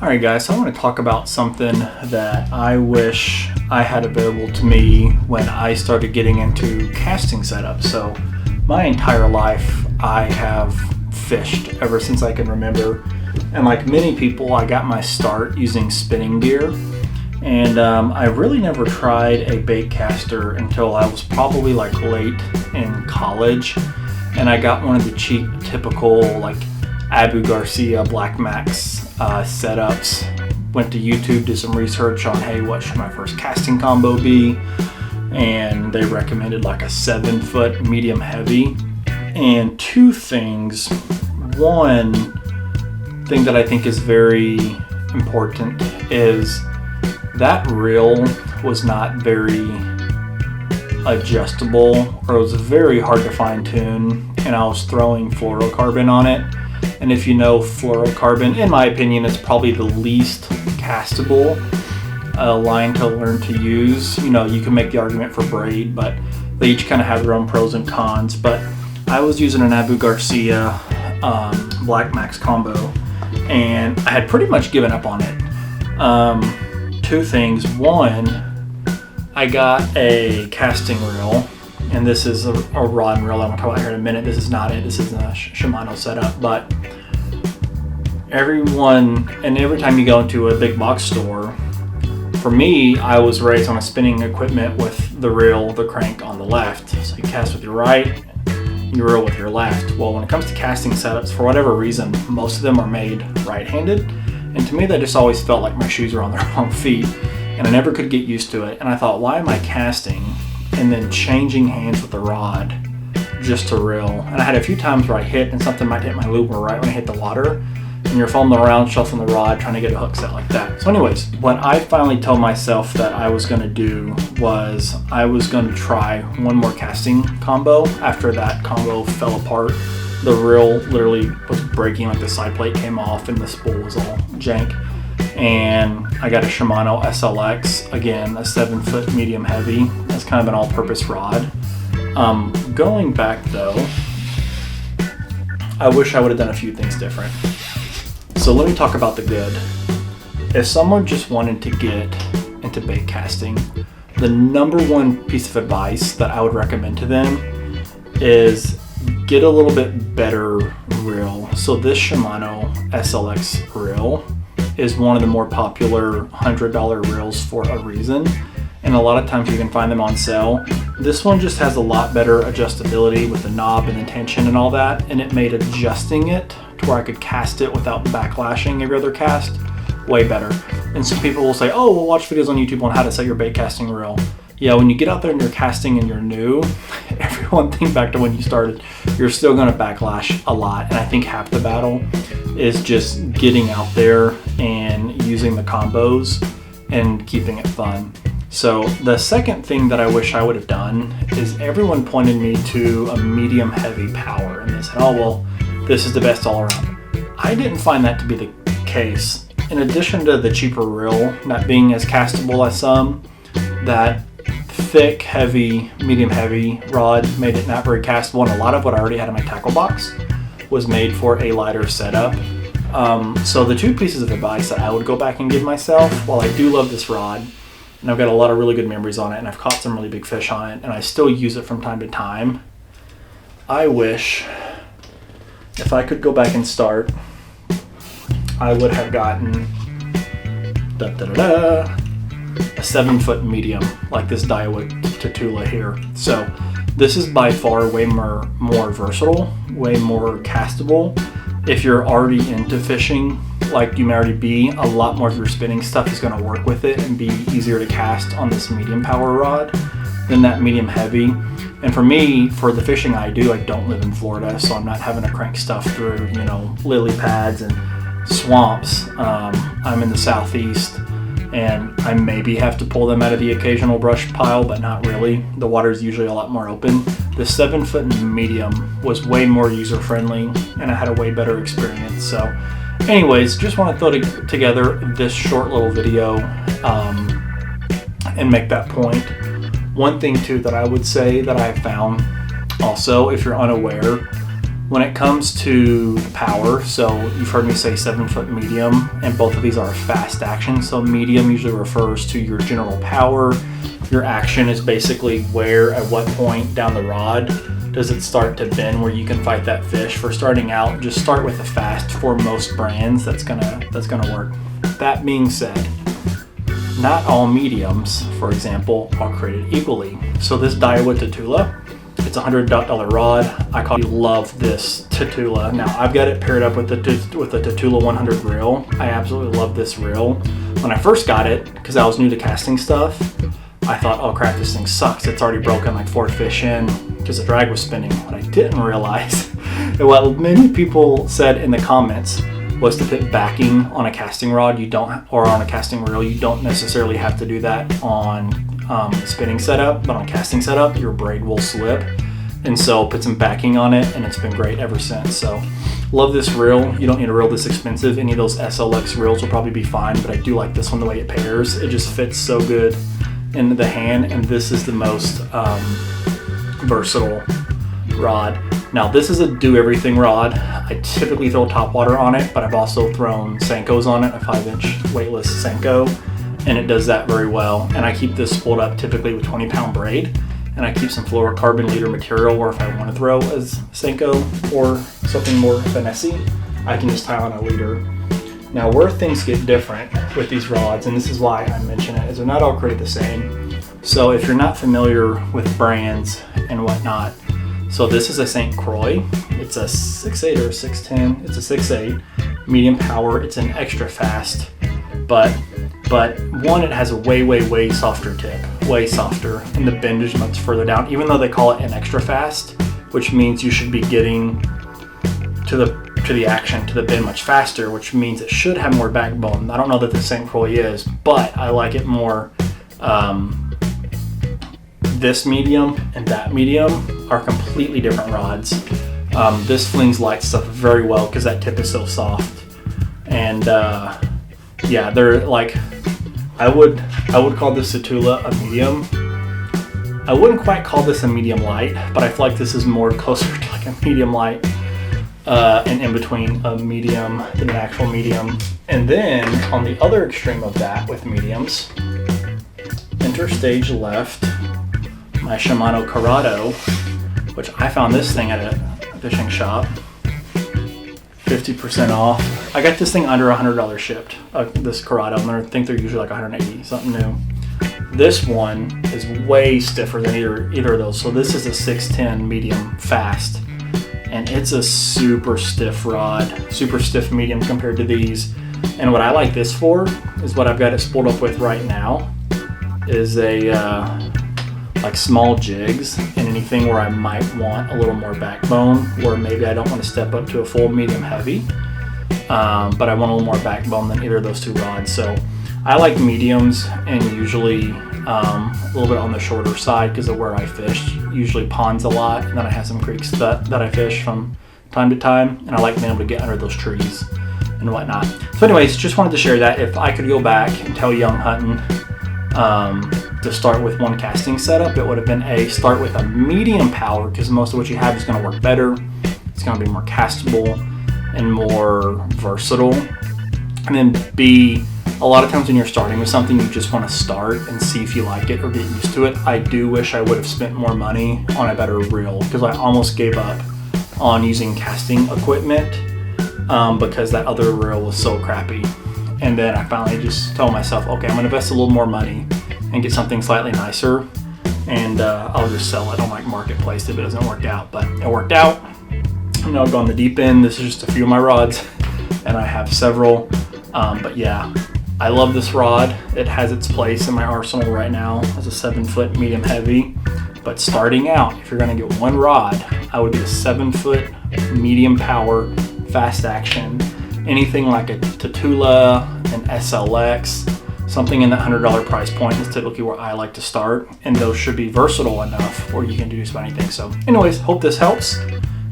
Alright guys, so I want to talk about something that I wish I had available to me when I started getting into casting setups. So my entire life I have fished ever since I can remember, and like many people I got my start using spinning gear, and I really never tried a bait caster until I was probably like late in college, and I got one of the cheap typical like Abu Garcia Black Max setups. Went to YouTube, did some research on, hey, what should my first casting combo be? And they recommended like a 7-foot medium heavy. And two things. One thing that I think is very important is that reel was not very adjustable, or it was very hard to fine tune, and I was throwing fluorocarbon on it. And if you know, fluorocarbon, in my opinion, is probably the least castable line to learn to use. You know, you can make the argument for braid, but they each kind of have their own pros and cons. But I was using an Abu Garcia Black Max combo, and I had pretty much given up on it. Two things. One, I got a casting reel, and this is a rod and reel I'm going to talk about here in a minute. This is not it. This is a Shimano setup. But every time you go into a big box store, for me, I was raised on a spinning equipment with the reel, the crank on the left. So you cast with your right, you reel with your left. Well, when it comes to casting setups, for whatever reason, most of them are made right-handed. And to me, that just always felt like my shoes were on the wrong feet. And I never could get used to it. And I thought, why am I casting and then changing hands with the rod just to reel? And I had a few times where I hit and something might hit my looper right when I hit the water, and you're fumbling around, shuffling the rod, trying to get a hook set like that. So anyways, what I finally told myself that I was going to do was I was going to try one more casting combo. After that combo fell apart, the reel literally was breaking, like the side plate came off and the spool was all jank. And I got a Shimano SLX, again, a 7-foot medium heavy. That's kind of an all-purpose rod. Going back though, I wish I would have done a few things different. So let me talk about the good. If someone just wanted to get into bait casting, the number one piece of advice that I would recommend to them is get a little bit better reel. So this Shimano SLX reel is one of the more popular $100 reels for a reason, and a lot of times you can find them on sale. This one just has a lot better adjustability with the knob and the tension and all that, and it made adjusting it to where I could cast it without backlashing every other cast way better. And some people will say, oh, we'll watch videos on YouTube on how to set your bait casting reel. Yeah, when you get out there and you're casting and you're new, everyone think back to when you started, you're still going to backlash a lot. And I think half the battle is just getting out there and using the combos and keeping it fun. So the second thing that I wish I would have done is everyone pointed me to a medium heavy power, and they said, oh, well, this is the best all around. I didn't find that to be the case. In addition to the cheaper reel not being as castable as some, that thick, heavy, medium heavy rod made it not very castable, and a lot of what I already had in my tackle box was made for a lighter setup. So the two pieces of advice that I would go back and give myself, while I do love this rod, and I've got a lot of really good memories on it, and I've caught some really big fish on it, and I still use it from time to time, I wish if I could go back and start, I would have gotten a 7-foot medium like this Daiwa Tatula here. So this is by far way more versatile, way more castable. If you're already into fishing, like you may already be, a lot more of your spinning stuff is going to work with it and be easier to cast on this medium power rod than that medium heavy. And for me, for the fishing I do, I don't live in Florida, so I'm not having to crank stuff through, lily pads and swamps. I'm in the southeast, and I maybe have to pull them out of the occasional brush pile, but not really. The water is usually a lot more open. The 7-foot medium was way more user-friendly, and I had a way better experience. So anyways, just want to throw together this short little video and make that point. One thing too that I would say that I have found also, if you're unaware, When it comes to power, so you've heard me say 7-foot medium, and both of these are fast action. So medium usually refers to your general power. Your action is basically where, at what point down the rod does it start to bend where you can fight that fish. For starting out, just start with a fast. For most brands, that's gonna work. That being said, not all mediums, for example, are created equally. So this Daiwa Tatula, it's a $100 rod. I love this Tatula. Now I've got it paired up with the Tatula 100 reel. I absolutely love this reel. When I first got it, because I was new to casting stuff, I thought, oh crap, this thing sucks. It's already broken like 4 fish in because the drag was spinning. What I didn't realize, and what many people said in the comments, was to put backing on a casting rod. You don't, or on a casting reel, you don't necessarily have to do that on spinning setup, but on casting setup, your braid will slip. And so put some backing on it, and it's been great ever since. So love this reel. You don't need a reel this expensive. Any of those SLX reels will probably be fine, but I do like this one the way it pairs. It just fits so good into the hand, and this is the most versatile rod. Now this is a do everything rod. I typically throw top water on it, but I've also thrown Senkos on it, a 5-inch weightless Senko, and it does that very well. And I keep this spooled up typically with 20-pound braid, and I keep some fluorocarbon leader material where if I want to throw as Senko or something more finessey, I can just tie on a leader. Now where things get different with these rods, and this is why I mention it, is they're not all created the same. So if you're not familiar with brands and whatnot, so this is a St. Croix. It's a 6.8 or a 6.10. It's a 6.8 medium power. It's an extra fast, but one, it has a way softer tip, way softer, and the bend is much further down. Even though they call it an extra fast, which means you should be getting to the action, to the bend much faster, which means it should have more backbone. I don't know that the St. Croix is, but I like it more. This medium and that medium are completely different rods. This flings light stuff very well because that tip is so soft, and yeah, they're like, I would call this Tatula a medium. I wouldn't quite call this a medium light, but I feel like this is more closer to like a medium light, and in between a medium than an actual medium. And then on the other extreme of that with mediums, enter stage left, my Shimano Corrado, which I found this thing at a fishing shop, 50% off. I got this thing under $100 shipped, this Corrado, and I think they're usually like 180, something new. This one is way stiffer than either of those. So this is a 610 medium fast, and it's a super stiff rod, super stiff medium compared to these. And what I like this for is what I've got it spooled up with right now is a like small jigs and anything where I might want a little more backbone, where maybe I don't want to step up to a full medium heavy, but I want a little more backbone than either of those two rods. So I like mediums, and usually a little bit on the shorter side because of where I fish, usually ponds a lot, and then I have some creeks that I fish from time to time, and I like being able to get under those trees and whatnot. So anyways, just wanted to share that. If I could go back and tell young hunting to start with one casting setup, it would have been start with a medium power, because most of what you have is going to work better. It's going to be more castable and more versatile. And then B, a lot of times when you're starting with something, you just want to start and see if you like it or get used to it. I do wish I would have spent more money on a better reel, because I almost gave up on using casting equipment because that other reel was so crappy. And then I finally just told myself, okay, I'm going to invest a little more money and get something slightly nicer, and I'll just sell it on like Marketplace if it doesn't work out. But it worked out. I'm now going the deep end. This is just a few of my rods, and I have several. But yeah, I love this rod. It has its place in my arsenal right now as a 7-foot medium heavy. But starting out, if you're going to get one rod, I would get a 7-foot medium power fast action. Anything like a Tatula, an SLX, something in that $100 price point is typically where I like to start, and those should be versatile enough where you can do just about anything. So anyways, hope this helps,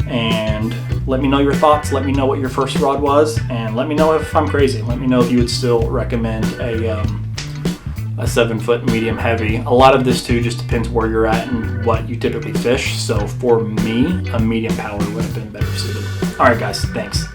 and let me know your thoughts. Let me know what your first rod was, and let me know if I'm crazy. Let me know if you would still recommend a a 7-foot medium heavy. A lot of this too just depends where you're at and what you typically fish. So for me, a medium power would have been better suited. All right, guys, thanks.